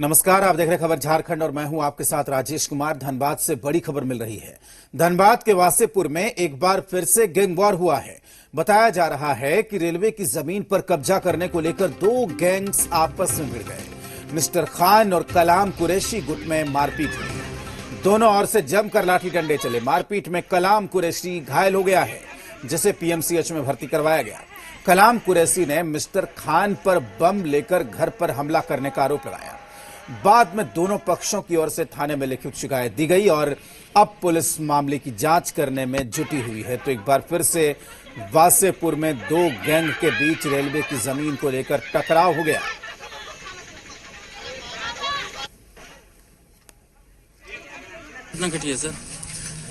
नमस्कार, आप देख रहे खबर झारखंड और मैं हूं आपके साथ राजेश कुमार। धनबाद से बड़ी खबर मिल रही है। धनबाद के वासेपुर में एक बार फिर से गैंग वॉर हुआ है। बताया जा रहा है कि रेलवे की जमीन पर कब्जा करने को लेकर दो गैंग्स आपस में भिड़ गए। मिस्टर खान और कलाम कुरैशी गुट में मारपीट हुई। दोनों ओर से जमकर लाठी डंडे चले। मारपीट में कलाम कुरैशी घायल हो गया है, जिसे पीएमसीएच में भर्ती करवाया गया। कलाम कुरैशी ने मिस्टर खान पर बम लेकर घर पर हमला करने का आरोप लगाया। बाद में दोनों पक्षों की ओर से थाने में लिखित शिकायत दी गई और अब पुलिस मामले की जांच करने में जुटी हुई है। तो एक बार फिर से वासेपुर में दो गैंग के बीच रेलवे की जमीन को लेकर टकराव हो गया। कितना कटी है सर?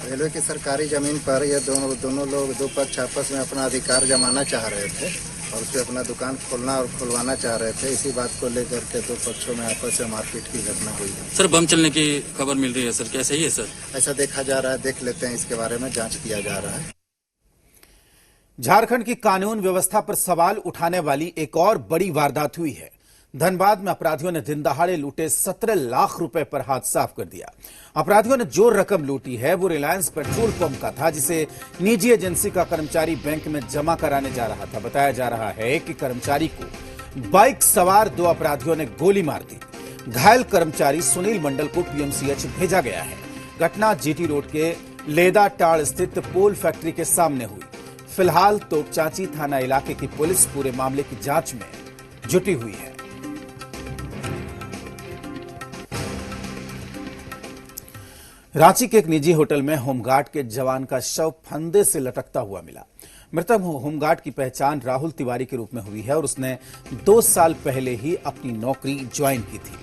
रेलवे की सरकारी जमीन पर ये दोनों लोग दो पक्ष आपस में अपना अधिकार जमाना चाह रहे थे और उसपे अपना दुकान खोलना और खुलवाना चाह रहे थे। इसी बात को लेकर के दो पक्षों में आपस में मारपीट की घटना हुई है। सर, बम चलने की खबर मिल रही है सर, क्या सही है सर? ऐसा देखा जा रहा है, देख लेते हैं, इसके बारे में जांच किया जा रहा है। झारखंड की कानून व्यवस्था पर सवाल उठाने वाली एक और बड़ी वारदात हुई है। धनबाद में अपराधियों ने दिन दहाड़े लूटे 17 लाख रुपए पर हाथ साफ कर दिया। अपराधियों ने जो रकम लूटी है वो रिलायंस पेट्रोल पंप का था, जिसे निजी एजेंसी का कर्मचारी बैंक में जमा कराने जा रहा था। बताया जा रहा है कि कर्मचारी को बाइक सवार दो अपराधियों ने गोली मार दी। घायल कर्मचारी सुनील मंडल को पीएमसीएच भेजा गया है। घटना जीटी रोड के लेदा टाड़ स्थित पोल फैक्ट्री के सामने हुई। फिलहाल तोपचांची थाना इलाके की पुलिस पूरे मामले की जांच में जुटी हुई है। रांची के एक निजी होटल में होमगार्ड के जवान का शव फंदे से लटकता हुआ मिला। मृतक होमगार्ड की पहचान राहुल तिवारी के रूप में हुई है और उसने 2 साल पहले ही अपनी नौकरी ज्वाइन की थी।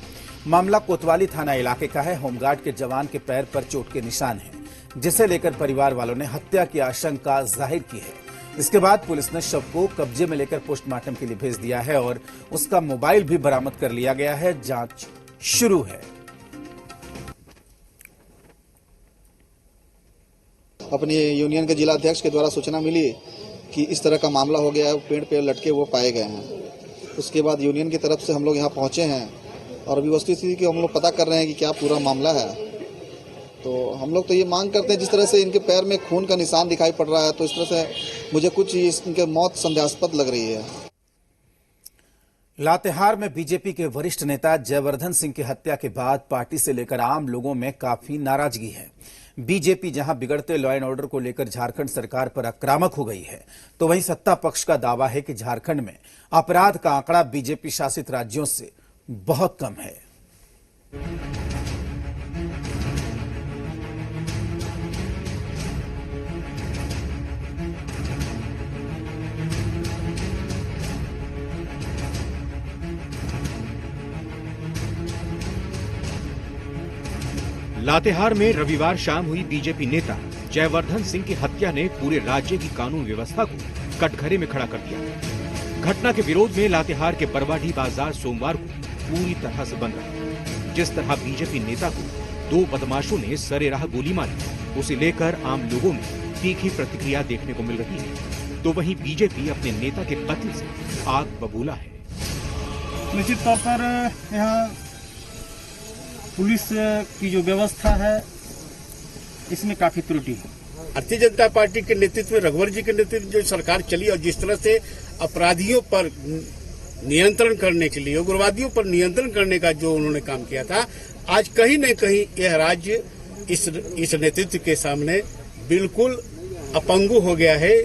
मामला कोतवाली थाना इलाके का है। होमगार्ड के जवान के पैर पर चोट के निशान हैं, जिसे लेकर परिवार वालों ने हत्या की आशंका जाहिर की है। इसके बाद पुलिस ने शव को कब्जे में लेकर पोस्टमार्टम के लिए भेज दिया है और उसका मोबाइल भी बरामद कर लिया गया है। जांच शुरू है। अपनी यूनियन के जिला अध्यक्ष के द्वारा सूचना मिली कि इस तरह का मामला हो गया है, पेड़ पे लटके वो पाए गए हैं। उसके बाद यूनियन की तरफ से हम लोग यहाँ पहुँचे हैं और अभी वस्तुस्थिति की हम लोग पता कर रहे हैं कि क्या पूरा मामला है। तो हम लोग तो ये मांग करते हैं, जिस तरह से इनके पैर में खून का निशान दिखाई पड़ रहा है, तो इस तरह से मुझे कुछ इनके मौत संदेहास्पद लग रही है। लातेहार में बीजेपी के वरिष्ठ नेता जयवर्धन सिंह की हत्या के बाद पार्टी से लेकर आम लोगों में काफी नाराजगी है। बीजेपी जहां बिगड़ते लॉ एंड ऑर्डर को लेकर झारखंड सरकार पर आक्रामक हो गई है, तो वहीं सत्ता पक्ष का दावा है कि झारखंड में अपराध का आंकड़ा बीजेपी शासित राज्यों से बहुत कम है। लातेहार में रविवार शाम हुई बीजेपी नेता जयवर्धन सिंह की हत्या ने पूरे राज्य की कानून व्यवस्था को कटघरे में खड़ा कर दिया। घटना के विरोध में लातेहार के बरवाडीह बाजार सोमवार को पूरी तरह से बंद रहा। जिस तरह बीजेपी नेता को दो बदमाशों ने सरेराह गोली मारी, उसे लेकर आम लोगों में तीखी प्रतिक्रिया देखने को मिल रही है। तो वहीं बीजेपी अपने नेता के कत्ल से आग बबूला है। निश्चित तौर पर यहाँ पुलिस की जो व्यवस्था है इसमें काफी त्रुटि है। भारतीय जनता पार्टी के नेतृत्व में, रघुवर जी के नेतृत्व में जो सरकार चली और जिस तरह से अपराधियों पर नियंत्रण करने के लिए, उग्रवादियों पर नियंत्रण करने का जो उन्होंने काम किया था, आज कहीं न कहीं यह राज्य इस नेतृत्व के सामने बिल्कुल अपंगु हो गया है।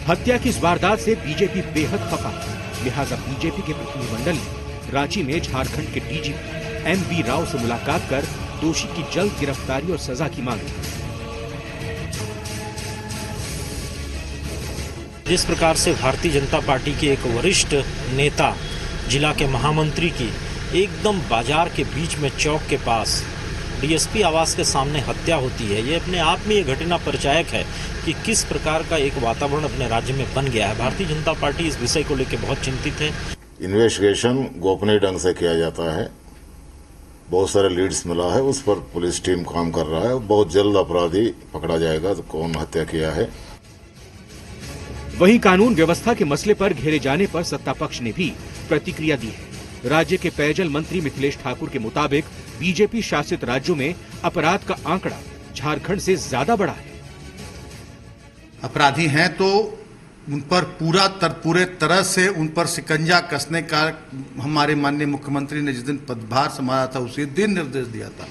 हत्या की इस वारदात से बीजेपी बेहद खफा है। लिहाजा बीजेपी के प्रतिनिधिमंडल ने रांची में झारखंड के डीजीपी एमवी राव से मुलाकात कर दोषी की जल्द गिरफ्तारी और सजा की मांग की। जिस प्रकार से भारतीय जनता पार्टी के एक वरिष्ठ नेता, जिला के महामंत्री की एकदम बाजार के बीच में चौक के पास डीएसपी आवास के सामने हत्या होती है, ये अपने आप में ये घटना परिचायक है कि किस प्रकार का एक वातावरण अपने राज्य में बन गया है। भारतीय जनता पार्टी इस विषय को लेकर बहुत चिंतित है। इन्वेस्टिगेशन गोपनीय ढंग से किया जाता है। बहुत सारे लीड्स मिला है, उस पर पुलिस टीम काम कर रहा है। बहुत जल्द अपराधी पकड़ा जाएगा, तो कौन हत्या किया है। वहीं कानून व्यवस्था के मसले पर घेरे जाने पर सत्ता पक्ष ने भी प्रतिक्रिया दी है। राज्य के पेयजल मंत्री मिथिलेश ठाकुर के मुताबिक बीजेपी शासित राज्यों में अपराध का आंकड़ा झारखंड से ज्यादा बड़ा है। अपराधी हैं तो उन पर पूरे तरह से उन पर शिकंजा कसने का हमारे माननीय मुख्यमंत्री ने जिस दिन पदभार संभाला था उसी दिन निर्देश दिया था।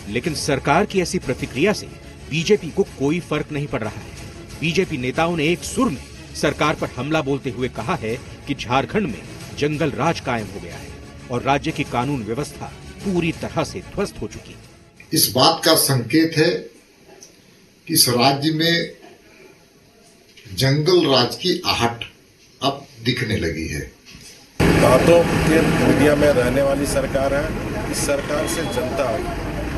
लेकिन सरकार की ऐसी प्रतिक्रिया से बीजेपी को कोई फर्क नहीं पड़ रहा है। बीजेपी नेताओं ने एक सुर में सरकार पर हमला बोलते हुए कहा है कि झारखंड में जंगल राज कायम हो गया है और राज्य की कानून व्यवस्था पूरी तरह से ध्वस्त हो चुकी है। इस बात का संकेत है कि इस राज्य में जंगल राज की आहट अब दिखने लगी है। बातों के मीडिया में रहने वाली सरकार है। इस सरकार से जनता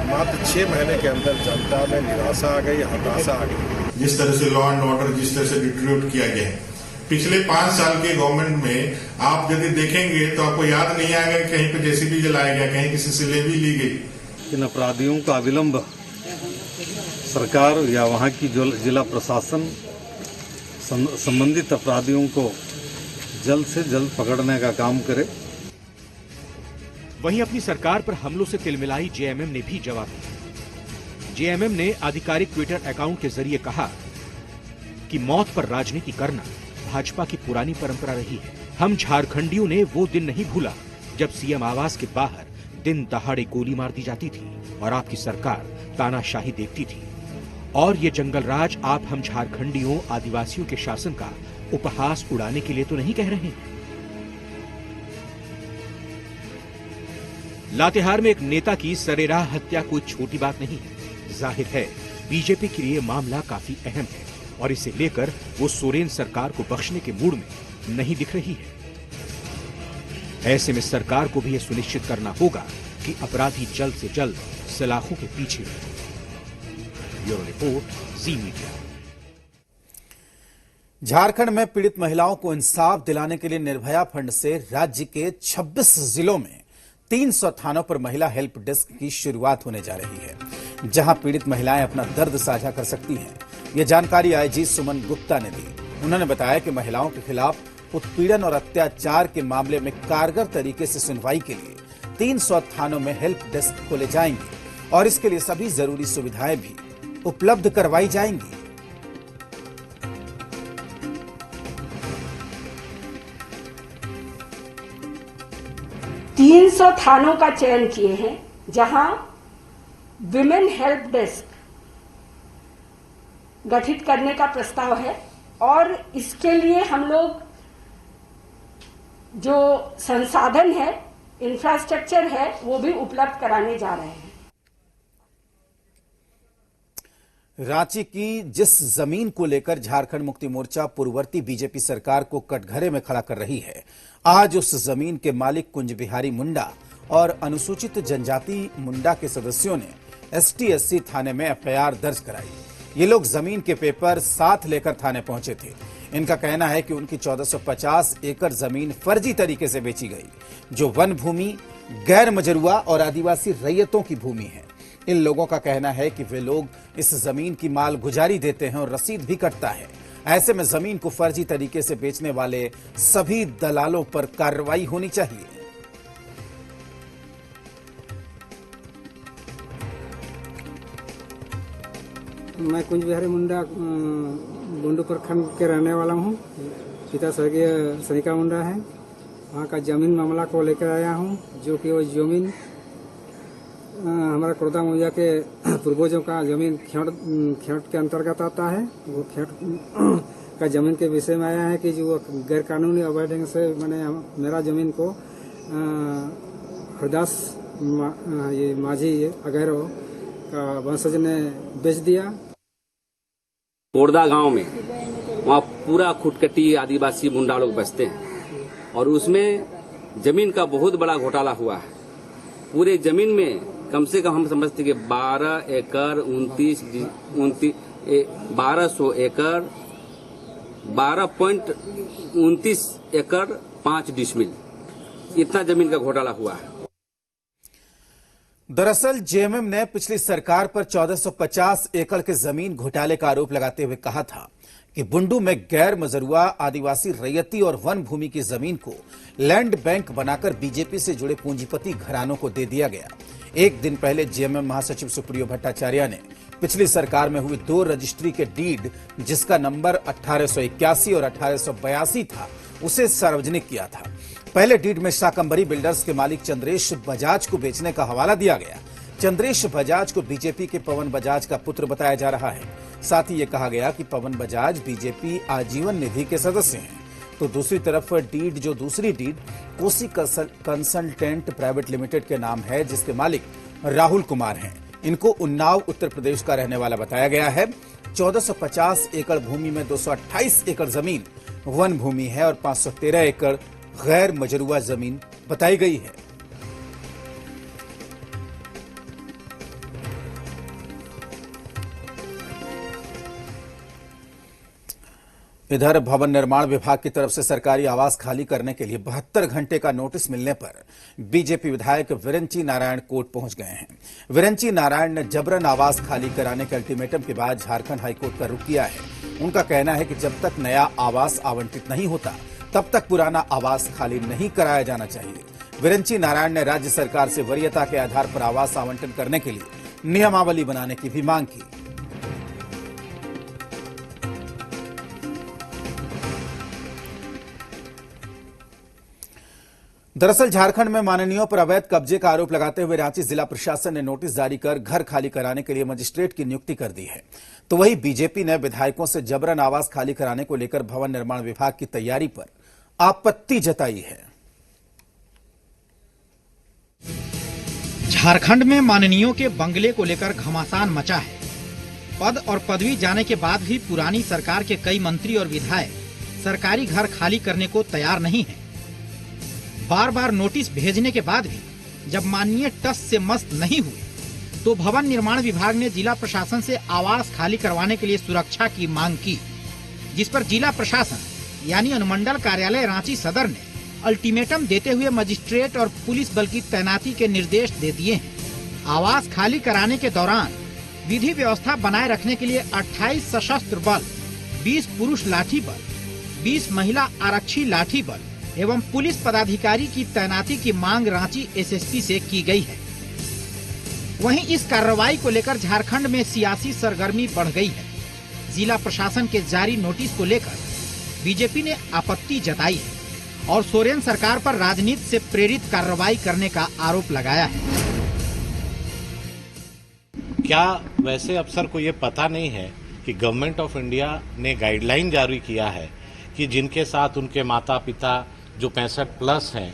मात्र 6 महीने के अंदर जनता में निराशा आ गई, हताशा आ गई। जिस तरह से लॉ एंड ऑर्डर जिस तरह से डिट्रीब्यूट किया गया है पिछले 5 साल के गवर्नमेंट में, आप यदि देखेंगे तो आपको याद नहीं आएगा कहीं पे जेसीबी जलाया गया, कहीं किसी से लेवी ली गई। इन अपराधियों का अविलंब सरकार या वहाँ की जिला प्रशासन संबंधित अपराधियों को जल्द से जल्द पकड़ने का काम करे। वहीं अपनी सरकार पर हमलों से तिलमिलाई जेएमएम ने भी जवाब दिया। जेएमएम ने आधिकारिक ट्विटर अकाउंट के जरिए कहा कि मौत पर राजनीति करना भाजपा की पुरानी परंपरा रही है। हम झारखंडियों ने वो दिन नहीं भूला जब सीएम आवास के बाहर दिन दहाड़े गोली मार दी जाती थी और आपकी सरकार तानाशाही देखती थी। और ये जंगल राज आप हम झारखंडियों आदिवासियों के शासन का उपहास उड़ाने के लिए तो नहीं कह रहे हैं। लातेहार में एक नेता की सरेराह हत्या कोई छोटी बात नहीं है। जाहिर है बीजेपी के लिए मामला काफी अहम है और इसे लेकर वो सोरेन सरकार को बख्शने के मूड में नहीं दिख रही है। ऐसे में सरकार को भी यह सुनिश्चित करना होगा कि अपराधी जल्द से जल्द सलाखों के पीछे रहे। ब्यूरो रिपोर्ट, जी मीडिया। झारखंड में पीड़ित महिलाओं को इंसाफ दिलाने के लिए निर्भया फंड से राज्य के 26 जिलों में 300 थानों पर महिला हेल्प डेस्क की शुरुआत होने जा रही है, जहां पीड़ित महिलाएं अपना दर्द साझा कर सकती हैं। यह जानकारी आईजी सुमन गुप्ता ने दी। उन्होंने बताया कि महिलाओं के खिलाफ उत्पीड़न और अत्याचार के मामले में कारगर तरीके से सुनवाई के लिए 300 थानों में हेल्प डेस्क खोले जाएंगे और इसके लिए सभी जरूरी सुविधाएं भी उपलब्ध करवाई जाएंगी। 300 थानों का चयन किए हैं जहां विमेन हेल्प डेस्क गठित करने का प्रस्ताव है और इसके लिए हम लोग जो संसाधन है, इंफ्रास्ट्रक्चर है, वो भी उपलब्ध कराने जा रहे हैं। रांची की जिस जमीन को लेकर झारखंड मुक्ति मोर्चा पूर्ववर्ती बीजेपी सरकार को कटघरे में खड़ा कर रही है, आज उस जमीन के मालिक कुंज बिहारी मुंडा और अनुसूचित जनजाति मुंडा के सदस्यों ने ST/SC थाने में FIR दर्ज कराई। ये लोग जमीन के पेपर साथ लेकर थाने पहुंचे थे। इनका कहना है कि उनकी 1450 एकड़ जमीन फर्जी तरीके से बेची गई, जो वन भूमि, गैर मजरूआ और आदिवासी रैयतों की भूमि है। इन लोगों का कहना है कि वे लोग इस जमीन की माल गुजारी देते हैं और रसीद भी कटता है। ऐसे में जमीन को फर्जी तरीके से बेचने वाले सभी दलालों पर कार्रवाई होनी चाहिए। मैं कुंज बिहारी मुंडा बुंडू प्रखंड के रहने वाला हूँ। पिता स्वर्गीय सनिका मुंडा है। वहाँ का जमीन मामला को लेकर आया हूँ, जो कि वो जमीन हमारा कुर्दा मुंजा के पूर्वजों का जमीन खेट के अंतर्गत आता है। वो खेट का जमीन के विषय में आया है कि जो गैर कानूनी अवैध ढंग से मैंने मेरा जमीन को हरदास ये माझी अगैरो का वंशज ने बेच दिया। कोरदा गांव में वहाँ पूरा खुटकटी आदिवासी मुंडा लोग बसते हैं और उसमें जमीन का बहुत बड़ा घोटाला हुआ है। पूरे जमीन में कम से कम हम समझते कि 1200 एकड़ 12.29 एकड़ 5 डिसमिल इतना जमीन का घोटाला हुआ है। दरअसल जेएमएम ने पिछली सरकार पर 1450 एकड़ के जमीन घोटाले का आरोप लगाते हुए कहा था कि बुंडू में गैर मजरूआ आदिवासी रैयती और वन भूमि की जमीन को लैंड बैंक बनाकर बीजेपी से जुड़े पूंजीपति घरानों को दे दिया गया। एक दिन पहले जेएमएम महासचिव सुप्रियो भट्टाचार्य ने पिछली सरकार में हुई 2 रजिस्ट्री के डीड, जिसका नंबर 1881 और 1882 था, उसे सार्वजनिक किया था। पहले डीड में शाकंभरी बिल्डर्स के मालिक चंद्रेश बजाज को बेचने का हवाला दिया गया। चंद्रेश बजाज को बीजेपी के पवन बजाज का पुत्र बताया जा रहा है। साथ ही ये कहा गया कि पवन बजाज बीजेपी आजीवन निधि के सदस्य हैं। तो दूसरी तरफ दूसरी deed Kosi consultant private limited के नाम है, जिसके मालिक राहुल कुमार हैं। इनको उन्नाव उत्तर प्रदेश का रहने वाला बताया गया है। 1450 एकड़ भूमि में 228 एकड़ जमीन वन भूमि है और 513 एकड़ गैर मजरूआ जमीन बताई गई है। इधर भवन निर्माण विभाग की तरफ से सरकारी आवास खाली करने के लिए 72 घंटे का नोटिस मिलने पर बीजेपी विधायक विरंची नारायण कोर्ट पहुंच गए हैं। विरंची नारायण ने जबरन आवास खाली कराने के अल्टीमेटम के बाद झारखंड हाईकोर्ट का रुख किया है। उनका कहना है कि जब तक नया आवास आवंटित नहीं होता तब तक पुराना आवास खाली नहीं कराया जाना चाहिए। विरंची नारायण ने राज्य सरकार से वरीयता के आधार पर आवास आवंटन करने के लिए नियमावली बनाने की भी मांग की। दरअसल झारखंड में माननीयों पर अवैध कब्जे का आरोप लगाते हुए रांची जिला प्रशासन ने नोटिस जारी कर घर खाली कराने के लिए मजिस्ट्रेट की नियुक्ति कर दी है। तो वहीं बीजेपी ने विधायकों से जबरन आवास खाली कराने को लेकर भवन निर्माण विभाग की तैयारी पर आपत्ति जताई है। झारखंड में माननीयों के बंगले को लेकर घमासान मचा है। पद और पदवी जाने के बाद भी पुरानी सरकार के कई मंत्री और विधायक सरकारी घर खाली करने को तैयार नहीं हैं। बार बार नोटिस भेजने के बाद भी जब माननीय टस से मस्त नहीं हुए तो भवन निर्माण विभाग ने जिला प्रशासन से आवास खाली करवाने के लिए सुरक्षा की मांग की, जिस पर जिला प्रशासन यानी अनुमंडल कार्यालय रांची सदर ने अल्टीमेटम देते हुए मजिस्ट्रेट और पुलिस बल की तैनाती के निर्देश दे दिए हैं। आवास खाली कराने के दौरान विधि व्यवस्था बनाए रखने के लिए 28 सशस्त्र बल, 20 पुरुष लाठी बल, 20 महिला आरक्षी लाठी बल एवं पुलिस पदाधिकारी की तैनाती की मांग रांची एसएसपी से की गई है। वहीं इस कार्रवाई को लेकर झारखंड में सियासी सरगर्मी बढ़ गई है। जिला प्रशासन के जारी नोटिस को लेकर बीजेपी ने आपत्ति जताई है और सोरेन सरकार पर राजनीति से प्रेरित कार्रवाई करने का आरोप लगाया है। क्या वैसे अफसर को ये पता नहीं है कि गवर्नमेंट ऑफ इंडिया ने गाइडलाइन जारी किया है कि जिनके साथ उनके माता पिता जो 65 प्लस हैं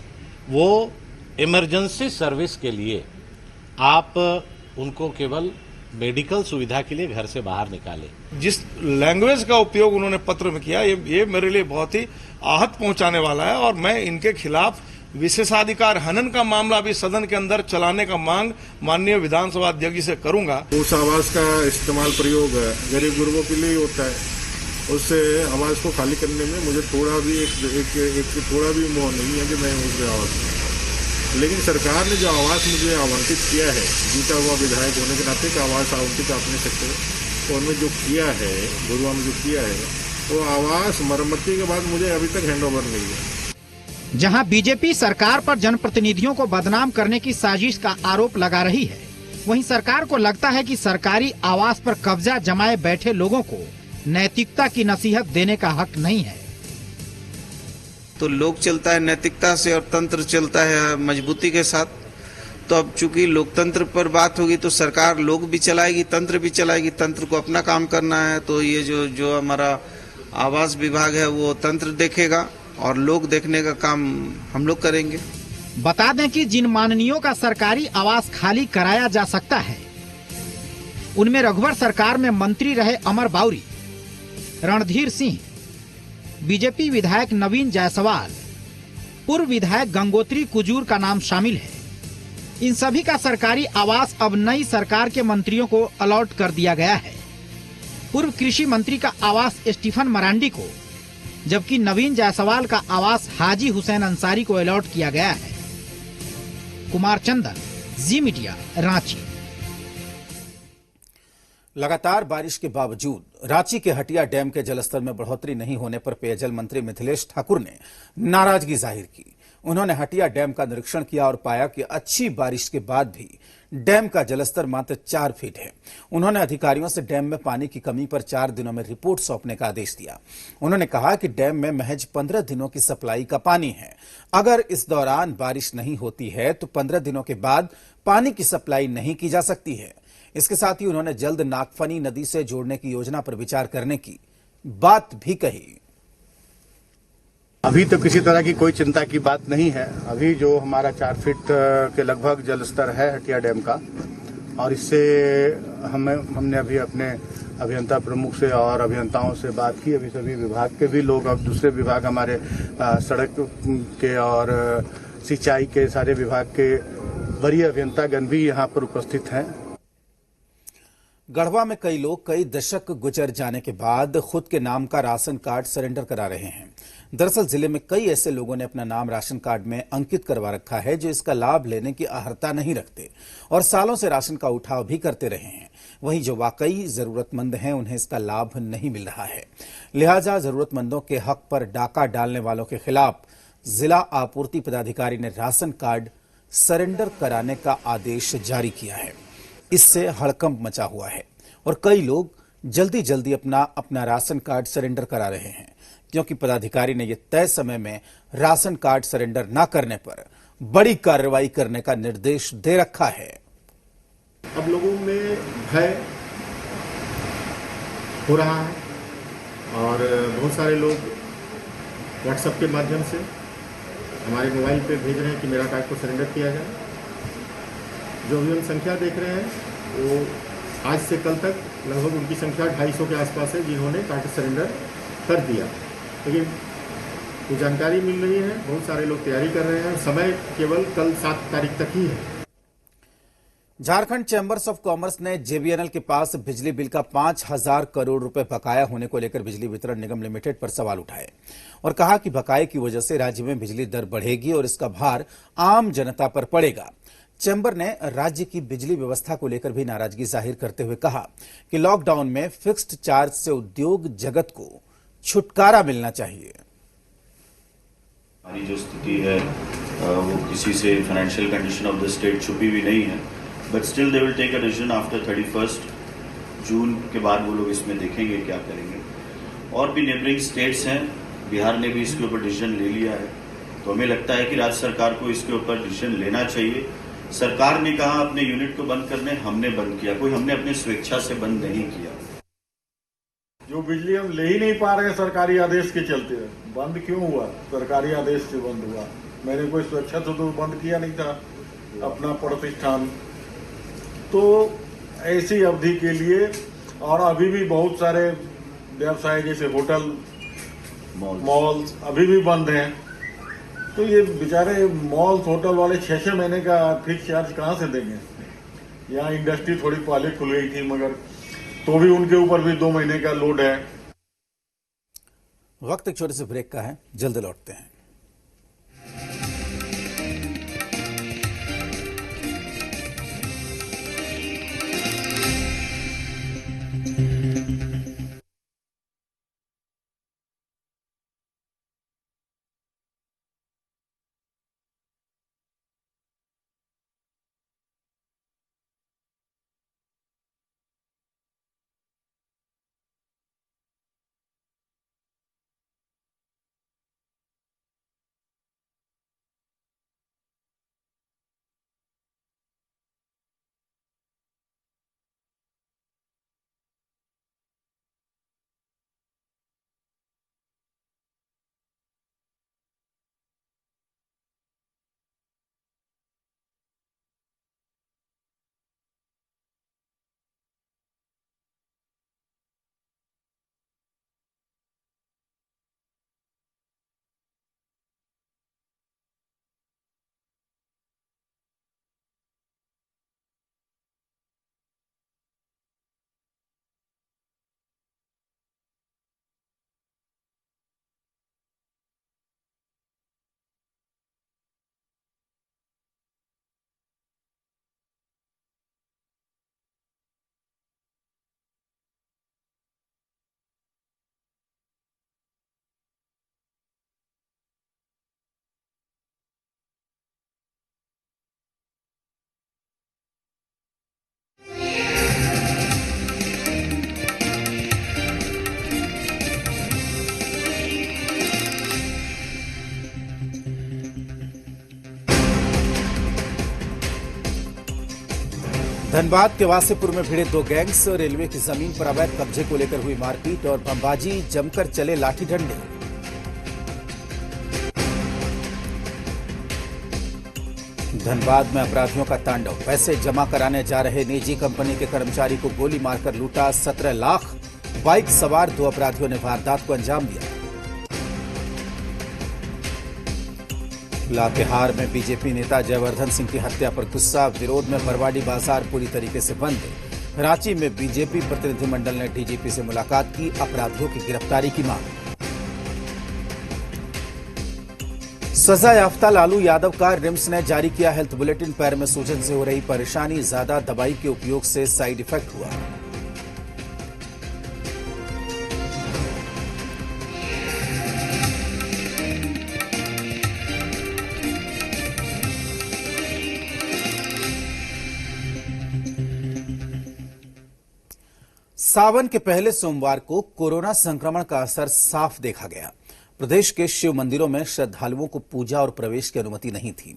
वो इमरजेंसी सर्विस के लिए आप उनको केवल मेडिकल सुविधा के लिए घर से बाहर निकालें। जिस लैंग्वेज का उपयोग उन्होंने पत्र में किया ये मेरे लिए बहुत ही आहत पहुंचाने वाला है और मैं इनके खिलाफ विशेषाधिकार हनन का मामला भी सदन के अंदर चलाने का मांग माननीय विधानसभा अध्यक्ष जी से करूंगा। उस आवास का इस्तेमाल प्रयोग गरीब गुरबों के लिए होता है, उससे आवास को खाली करने में मुझे थोड़ा भी थोड़ा भी मोह नहीं है कि मैं उस आवास, लेकिन सरकार ने जो आवास मुझे आवंटित किया है, जीता हुआ विधायक होने के नाते का आवास आवंटित आप नहीं सकते, तो उनमें जो किया है, गुरुआ में जो किया है, वो आवास मरम्मती के बाद मुझे अभी तक हैंडओवर नहीं है। जहां बीजेपी सरकार पर जनप्रतिनिधियों को बदनाम करने की साजिश का आरोप लगा रही है, वहीं सरकार को लगता है कि सरकारी आवास पर कब्जा जमाए बैठे लोगों को नैतिकता की नसीहत देने का हक नहीं है। तो लोक चलता है नैतिकता से और तंत्र चलता है मजबूती के साथ। तो अब चूंकि लोकतंत्र पर बात होगी तो सरकार लोग भी चलाएगी, तंत्र भी चलाएगी। तंत्र को अपना काम करना है तो ये जो हमारा आवास विभाग है वो तंत्र देखेगा और लोग देखने का काम हम लोग करेंगे। बता दें कि जिन माननीयों का सरकारी आवास खाली कराया जा सकता है उनमें रघुवर सरकार में मंत्री रहे अमर बाउरी, रणधीर सिंह, बीजेपी विधायक नवीन जायसवाल, पूर्व विधायक गंगोत्री कुजूर का नाम शामिल है। इन सभी का सरकारी आवास अब नई सरकार के मंत्रियों को अलॉट कर दिया गया है। पूर्व कृषि मंत्री का आवास स्टीफन मरांडी को, जबकि नवीन जायसवाल का आवास हाजी हुसैन अंसारी को अलॉट किया गया है। कुमार चंदन, जी मीडिया, रांची। लगातार बारिश के बावजूद रांची के हटिया डैम के जलस्तर में बढ़ोतरी नहीं होने पर पेयजल मंत्री मिथिलेश ठाकुर ने नाराजगी जाहिर की। उन्होंने हटिया डैम का निरीक्षण किया और पाया कि अच्छी बारिश के बाद भी डैम का जलस्तर मात्र 4 फीट है। उन्होंने अधिकारियों से डैम में पानी की कमी पर 4 दिनों में रिपोर्ट सौंपने का आदेश दिया। उन्होंने कहा कि डैम में महज 15 दिनों की सप्लाई का पानी है। अगर इस दौरान बारिश नहीं होती है तो 15 दिनों के बाद पानी की सप्लाई नहीं की जा सकती है। इसके साथ ही उन्होंने जल्द नागफनी नदी से जोड़ने की योजना पर विचार करने की बात भी कही। अभी तो किसी तरह की कोई चिंता की बात नहीं है। अभी जो हमारा 4 फीट के लगभग जलस्तर है हटिया डैम का, और इससे हमने अभी अपने अभियंता प्रमुख से और अभियंताओं से बात की। अभी सभी विभाग के भी लोग, अब दूसरे विभाग हमारे सड़क के और सिंचाई के सारे विभाग के वरीय अभियंतागण भी यहाँ पर उपस्थित हैं। गढ़वा में कई लोग कई दशक गुजर जाने के बाद खुद के नाम का राशन कार्ड सरेंडर करा रहे हैं। दरअसल जिले में कई ऐसे लोगों ने अपना नाम राशन कार्ड में अंकित करवा रखा है जो इसका लाभ लेने की अहर्ता नहीं रखते और सालों से राशन का उठाव भी करते रहे हैं। वहीं जो वाकई जरूरतमंद हैं उन्हें इसका लाभ नहीं मिल रहा है। लिहाजा जरूरतमंदों के हक पर डाका डालने वालों के खिलाफ जिला आपूर्ति पदाधिकारी ने राशन कार्ड सरेंडर कराने का आदेश जारी किया है। इससे हड़कंप मचा हुआ है और कई लोग जल्दी जल्दी अपना राशन कार्ड सरेंडर करा रहे हैं, क्योंकि पदाधिकारी ने यह तय समय में राशन कार्ड सरेंडर न करने पर बड़ी कार्रवाई करने का निर्देश दे रखा है। अब लोगों में भय हो रहा है और बहुत सारे लोग व्हाट्सएप के माध्यम से हमारे मोबाइल पे भेज रहे हैं कि मेरा कार्ड को सरेंडर किया जाए। जो भी हम संख्या देख रहे हैं वो आज से कल तक लगभग उनकी संख्या 250 के आसपास है जिन्होंने कार्ड सरेंडर कर दिया। लेकिन जो जानकारी मिल रही है बहुत सारे लोग तैयारी कर रहे हैं। समय केवल कल 7 तारीख तक ही है। झारखंड चैंबर्स ऑफ कॉमर्स ने जेबीएनएल के पास बिजली बिल का 5,000 करोड़ रुपए बकाया होने को लेकर बिजली वितरण निगम लिमिटेड पर सवाल उठाए और कहा कि बकाये की वजह से राज्य में बिजली दर बढ़ेगी और इसका भार आम जनता पर पड़ेगा। चैंबर ने राज्य की बिजली व्यवस्था को लेकर भी नाराजगी जाहिर करते हुए कहा कि लॉकडाउन में फिक्स्ड चार्ज से उद्योग जगत को छुटकारा मिलना चाहिए। हमारी जो स्थिति है वो किसी से financial condition of the state छुपी भी नहीं है, but still they will take a decision after 31 June के बाद वो लोग इसमें देखेंगे क्या करेंगे। और भी नेबरिंग स्टेट्स हैं, बिहार ने भी इसके ऊपर डिसीजन ले लिया है, तो हमें लगता है कि राज्य सरकार को इसके ऊपर डिसीजन लेना चाहिए। सरकार ने कहा अपने यूनिट को बंद करने, हमने बंद किया, कोई हमने अपनी स्वेच्छा से बंद नहीं किया। जो बिजली हम ले ही नहीं पा रहे हैं सरकारी आदेश के चलते, बंद क्यों हुआ? सरकारी आदेश से बंद हुआ। मैंने कोई स्वेच्छा से तो बंद किया नहीं था अपना प्रतिष्ठान। तो ऐसी अवधि के लिए, और अभी भी बहुत सारे व्यवसाय जैसे होटल मॉल्स अभी भी बंद हैं। तो ये बेचारे मॉल्स होटल वाले 6-6 महीने का फिक्स चार्ज कहाँ से देंगे? यहाँ इंडस्ट्री थोड़ी पहले खुल गई थी, मगर तो भी उनके ऊपर भी 2 महीने का लोड है। वक्त एक छोटे से ब्रेक का है, जल्द लौटते हैं। धनबाद के वासेपुर में भिड़े दो गैंग्स, रेलवे की जमीन पर अवैध कब्जे को लेकर हुई मारपीट और बमबाजी, जमकर चले लाठी डंडे। धनबाद में अपराधियों का तांडव, पैसे जमा कराने जा रहे निजी कंपनी के कर्मचारी को गोली मारकर लूटा 17 लाख। बाइक सवार दो अपराधियों ने वारदात को अंजाम दिया। लातेहार में बीजेपी नेता जयवर्धन सिंह की हत्या पर गुस्सा, विरोध में बरवाडी बाजार पूरी तरीके से बंद। रांची में बीजेपी प्रतिनिधिमंडल ने डीजीपी से मुलाकात की, अपराधियों की गिरफ्तारी की मांग। सजा याफ्ता लालू यादव का रिम्स ने जारी किया हेल्थ बुलेटिन, पैर में सूजन से हो रही परेशानी, ज्यादा दवाई के उपयोग से साइड इफेक्ट हुआ। सावन के पहले सोमवार को कोरोना संक्रमण का असर साफ देखा गया। प्रदेश के शिव मंदिरों में श्रद्धालुओं को पूजा और प्रवेश की अनुमति नहीं थी।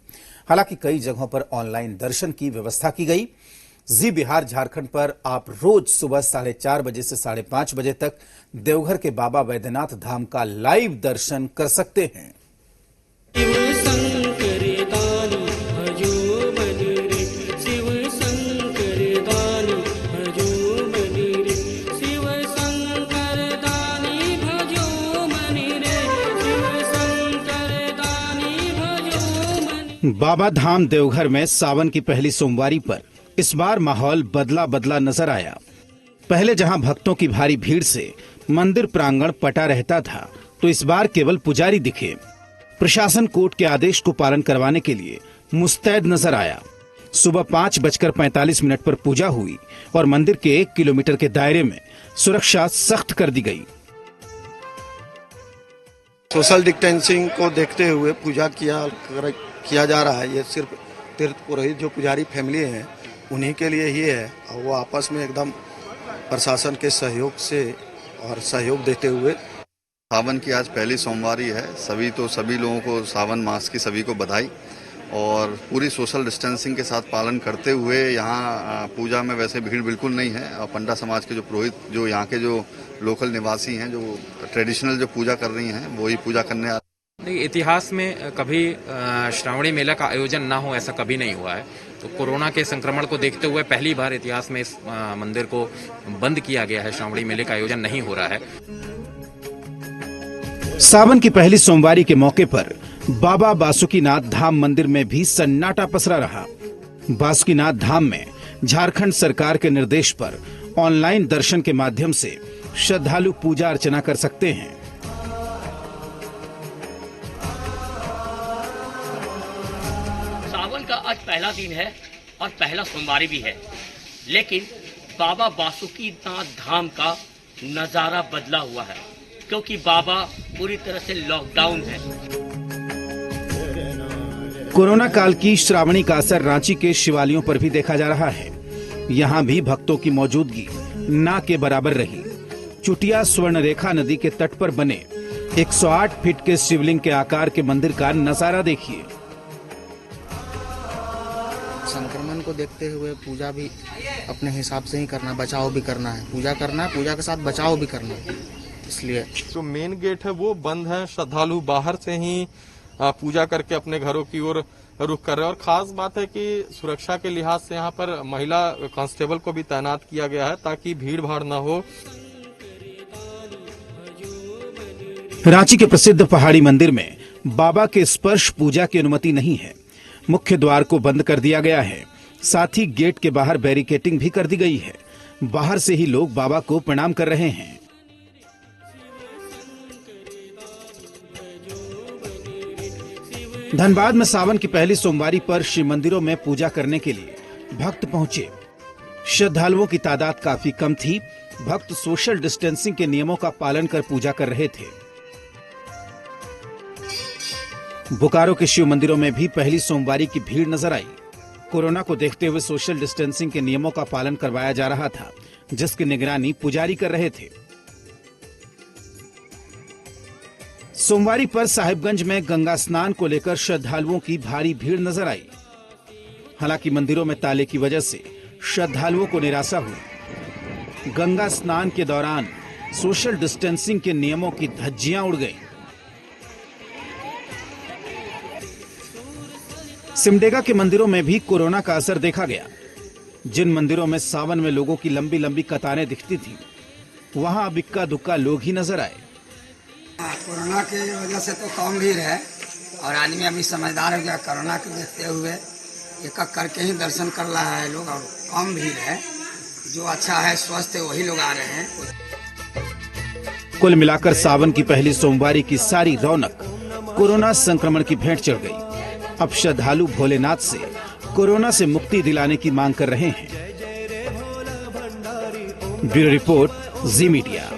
हालांकि कई जगहों पर ऑनलाइन दर्शन की व्यवस्था की गई। जी बिहार झारखंड पर आप रोज सुबह 4:30 बजे से 5:30 बजे तक देवघर के बाबा बैद्यनाथ धाम का लाइव दर्शन कर सकते हैं। बाबा धाम देवघर में सावन की पहली सोमवारी पर इस बार माहौल बदला बदला नजर आया। पहले जहां भक्तों की भारी भीड़ से मंदिर प्रांगण पटा रहता था, तो इस बार केवल पुजारी दिखे। प्रशासन कोर्ट के आदेश को पालन करवाने के लिए मुस्तैद नजर आया। सुबह 5:45 पर पूजा हुई और मंदिर के 1 किलोमीटर के दायरे में सुरक्षा सख्त कर दी गई। सोशल डिस्टेंसिंग को देखते हुए पूजा किया जा रहा है। ये सिर्फ तीर्थ पुरोहित जो पुजारी फैमिली है उन्हीं के लिए ही है, और वो आपस में एकदम प्रशासन के सहयोग से और सहयोग देते हुए। सावन की आज पहली सोमवारी है। सभी लोगों को सावन मास की सभी को बधाई, और पूरी सोशल डिस्टेंसिंग के साथ पालन करते हुए यहाँ पूजा में वैसे भीड़ बिल्कुल नहीं है। और पंडा समाज के जो पुरोहित, जो यहाँ के जो लोकल निवासी हैं, जो ट्रेडिशनल जो पूजा कर रही हैं, वही पूजा करने। इतिहास में कभी श्रावणी मेला का आयोजन ना हो ऐसा कभी नहीं हुआ है। तो कोरोना के संक्रमण को देखते हुए पहली बार इतिहास में इस मंदिर को बंद किया गया है। श्रावणी मेले का आयोजन नहीं हो रहा है। सावन की पहली सोमवारी के मौके पर बाबा बासुकीनाथ धाम मंदिर में भी सन्नाटा पसरा रहा। बासुकीनाथ धाम में झारखंड सरकार के निर्देश पर ऑनलाइन दर्शन के माध्यम से श्रद्धालु पूजा अर्चना कर सकते हैं। सावन का आज पहला दिन है और पहला सोमवारी भी है, लेकिन बाबा बासुकीनाथ धाम का नजारा बदला हुआ है, क्योंकि बाबा पूरी तरह से लॉकडाउन है। कोरोना काल की श्रावणी का असर रांची के शिवालयों पर भी देखा जा रहा है। यहाँ भी भक्तों की मौजूदगी ना के बराबर रही। चुटिया स्वर्णरेखा नदी के तट पर बने 108 फीट के शिवलिंग के आकार के मंदिर का नजारा देखिए। संक्रमण को देखते हुए पूजा भी अपने हिसाब से ही करना, बचाव भी करना है। पूजा करना है, पूजा के साथ बचाव भी करना है। इसलिए जो मेन गेट है वो बंद है। श्रद्धालु बाहर से ही पूजा करके अपने घरों की ओर रुख कर रहे हैं। और खास बात है कि सुरक्षा के लिहाज से यहाँ पर महिला कांस्टेबल को भी तैनात किया गया है, ताकि भीड़ भाड़ न हो। रांची के प्रसिद्ध पहाड़ी मंदिर में बाबा के स्पर्श पूजा की अनुमति नहीं है। मुख्य द्वार को बंद कर दिया गया है। साथ ही गेट के बाहर बैरिकेडिंग भी कर दी गई है। बाहर से ही लोग बाबा को प्रणाम कर रहे हैं। धनबाद में सावन की पहली सोमवारी पर शिव मंदिरों में पूजा करने के लिए भक्त पहुंचे। श्रद्धालुओं की तादाद काफी कम थी। भक्त सोशल डिस्टेंसिंग के नियमों का पालन कर पूजा कर रहे थे। बोकारो के शिव मंदिरों में भी पहली सोमवारी की भीड़ नजर आई। कोरोना को देखते हुए सोशल डिस्टेंसिंग के नियमों का पालन करवाया जा रहा था, जिसकी निगरानी पुजारी कर रहे थे। सोमवारी पर साहिबगंज में गंगा स्नान को लेकर श्रद्धालुओं की भारी भीड़ नजर आई। हालांकि मंदिरों में ताले की वजह से श्रद्धालुओं को निराशा हुई। गंगा स्नान के दौरान सोशल डिस्टेंसिंग के नियमों की धज्जियां उड़ गई। सिमडेगा के मंदिरों में भी कोरोना का असर देखा गया। जिन मंदिरों में सावन में लोगों की लंबी लंबी कतारें दिखती थी, वहां अब इक्का दुक्का लोग ही नजर आए। कोरोना की वजह से तो कम भीड़ है और आदमी अभी समझदार हो गया। कोरोना को देखते हुए एक एक करके ही दर्शन कर रहा है लोग और कम भीड़ है। जो अच्छा है, स्वस्थ है, वही लोग आ रहे हैं। कुल मिलाकर सावन की पहली सोमवारी की सारी रौनक कोरोना संक्रमण की भेंट चढ़ गई। अब श्रद्धालु भोलेनाथ से कोरोना से मुक्ति दिलाने की मांग कर रहे हैं। ब्यूरो रिपोर्ट, जी मीडिया।